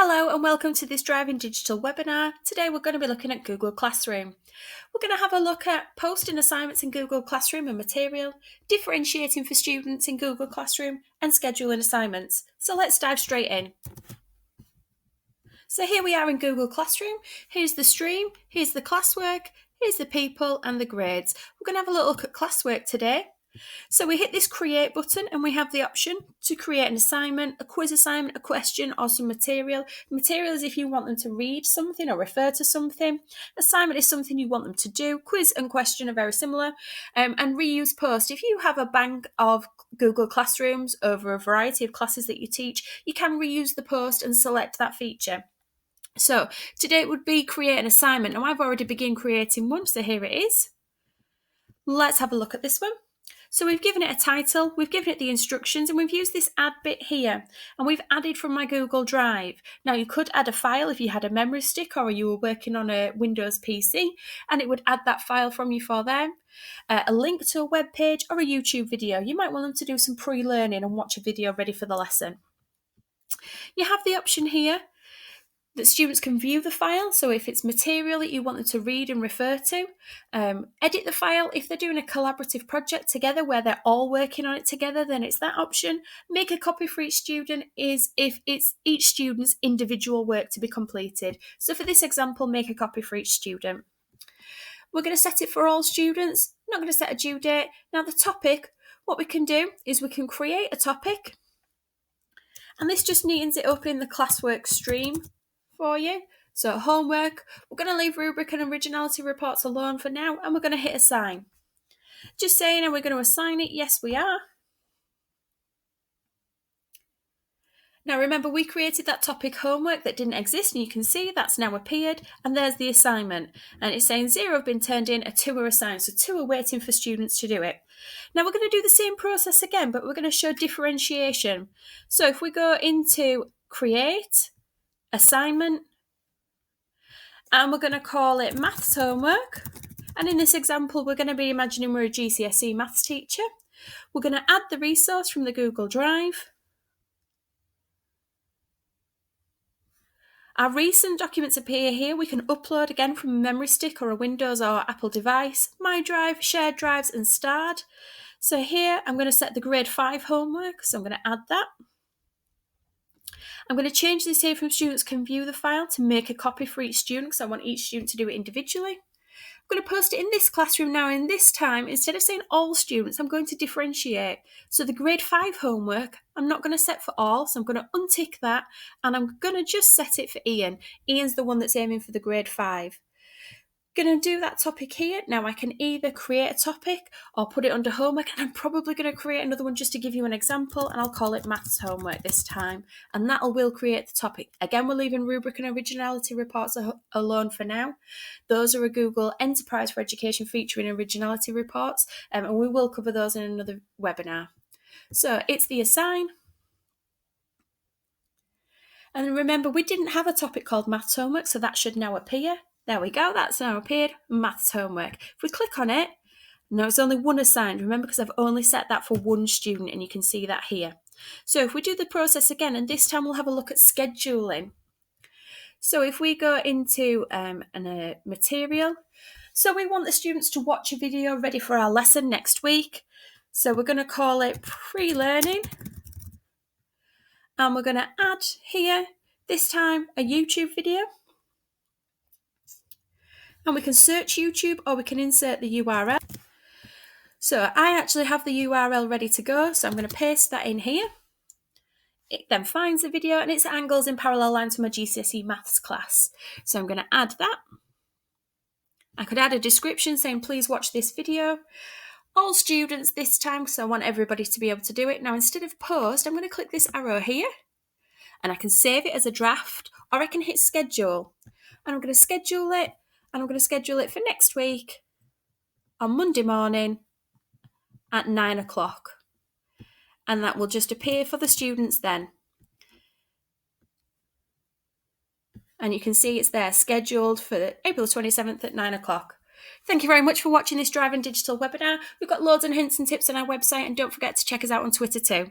Hello and welcome to this Driving Digital webinar. Today we're going to be looking at Google Classroom. We're going to have a look at posting assignments in Google Classroom and material, differentiating for students in Google Classroom, and scheduling assignments. So let's dive straight in. So here we are in Google Classroom. Here's the stream, here's the classwork, here's the people and the grades. We're going to have a little look at classwork today. So we hit this create button and we have the option to create an assignment, a quiz assignment, a question or some material. Material is if you want them to read something or refer to something. Assignment is something you want them to do. Quiz and question are very similar. And reuse post. If you have a bank of Google Classrooms over a variety of classes that you teach, you can reuse the post and select that feature. So today it would be create an assignment. Now I've already begun creating one, so here it is. Let's have a look at this one. So we've given it a title, we've given it the instructions, and we've used this add bit here, and we've added from my Google Drive. Now you could add a file if you had a memory stick or you were working on a Windows PC, and it would add that file from you for them. A link to a web page or a YouTube video. You might want them to do some pre-learning and watch a video ready for the lesson. You have the option here that students can view the file, so if it's material that you want them to read and refer to, edit the file. If they're doing a collaborative project together where they're all working on it together, then it's that option. Make a copy for each student is if it's each student's individual work to be completed. So for this example, make a copy for each student. We're going to set it for all students, not going to set a due date. Now the topic, what we can do is we can create a topic, and this just neatens it up in the classwork stream for you. So homework, we're going to leave rubric and originality reports alone for now, and we're going to hit assign. Just saying, are we going to assign it? Yes, we are. Now remember, we created that topic homework that didn't exist, and you can see that's now appeared, and there's the assignment. And it's saying 0 have been turned in, 2 are assigned, so 2 are waiting for students to do it. Now we're going to do the same process again, but we're going to show differentiation. So if we go into create, assignment, and we're going to call it maths homework. And in this example, we're going to be imagining we're a GCSE maths teacher. We're going to add the resource from the Google Drive. Our recent documents appear here. We can upload again from a memory stick or a Windows or Apple device, My Drive, Shared Drives, and Starred. So here I'm going to set the grade 5 homework, so I'm going to add that. I'm going to change this here from students can view the file to make a copy for each student, because I want each student to do it individually. I'm going to post it in this classroom now, and this time, instead of saying all students, I'm going to differentiate. So the grade 5 homework, I'm not going to set for all, so I'm going to untick that, and I'm going to just set it for Ian. Ian's the one that's aiming for the grade 5. Going to do that topic here. Now I can either create a topic or put it under homework, and I'm probably going to create another one just to give you an example, and I'll call it maths homework this time, and that will create the topic. Again, we're leaving rubric and originality reports alone for now. Those are a Google Enterprise for Education featuring originality reports, and we will cover those in another webinar. So it's the assign. And remember, we didn't have a topic called maths homework, so that should now appear. There we go, that's now appeared, maths homework. If we click on it, now it's only one assigned, remember, because I've only set that for one student, and you can see that here. So if we do the process again, and this time we'll have a look at scheduling. So if we go into material, so we want the students to watch a video ready for our lesson next week. So we're going to call it pre-learning, and we're going to add here, this time, a YouTube video. And we can search YouTube, or we can insert the URL. So I actually have the URL ready to go, so I'm going to paste that in here. It then finds the video, and it's angles in parallel lines from my GCSE maths class. So I'm going to add that. I could add a description saying, please watch this video. All students this time, because I want everybody to be able to do it. Now, instead of post, I'm going to click this arrow here, and I can save it as a draft, or I can hit schedule. And I'm going to schedule it. And I'm going to schedule it for next week on Monday morning at 9 o'clock. And that will just appear for the students then. And you can see it's there, scheduled for April 27th at 9 o'clock. Thank you very much for watching this Driving Digital webinar. We've got loads of hints and tips on our website, and don't forget to check us out on Twitter too.